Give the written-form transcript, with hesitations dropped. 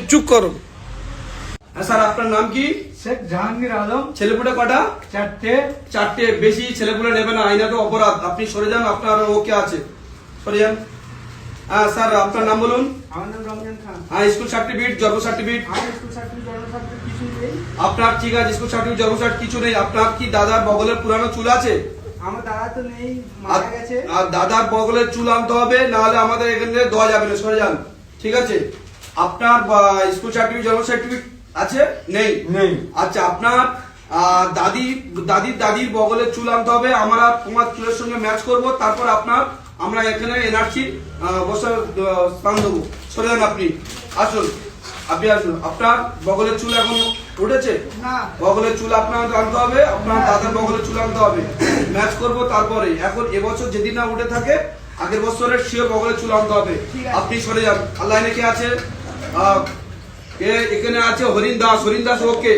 চুপ করো। হ্যাঁ স্যার, আপনার নাম কি? শেখ জাহাঙ্গীর আলম। ছেলেপুলে কটা? 4টে। 4টে। বেশি ছেলেপুলে নেবে না, আইনত অপরাধ। আপনি সরে যান, আপনার ওকে আছে, সরে যান। হ্যাঁ স্যার, আপনার নাম বলুন। আমার নাম রমজান খান। হ্যাঁ, স্কুল সার্টিফিকেট, জন্ম সার্টিফিকেট? আমার স্কুল সার্টিফিকেট জন্ম সার্টিফিকেট কিছু নেই। আপনার ঠিক আছে, স্কুল সার্টিফিকেট জন্ম সার্টিফিকেট কিছু নেই। আপনার কি দাদার বগলের পুরানো চুল আছে? আমার দাদা তো নেই, মারা গেছে। আর দাদার বগলের চুল আনতে হবে, নাহলে আমাদের এখান থেকে দেওয়া যাবে না, সরে যান। ঠিক আছে। আপনার স্কুল সার্টিফিকেট জন্ম সার্টিফিকেট আছে? নেই। নেই। আচ্ছা, আপনার দাদির বগলের চুল আনতে হবে, আমরা তোমার চুলের সঙ্গে ম্যাচ করব, তারপর আমরা এখানে এনআরসি বসার স্থান দেবো। সরে যান আপনি, আসুন, আপনি আসুন। আপনার বগলের চুল এখন উঠেছে না। বগলের চুল আপনার আনতে হবে, আপনার দাদার বগলের চুল আনতে হবে, ম্যাচ করব তারপরে। এখন এবছর যেদিন না উঠে থাকে, আগের বছরের শিওর বগলের চুল আনতে হবে। আপনি সরে যান। আল্লাহ কে আছে? এখানে আছে হরিণ দাস। ওকে।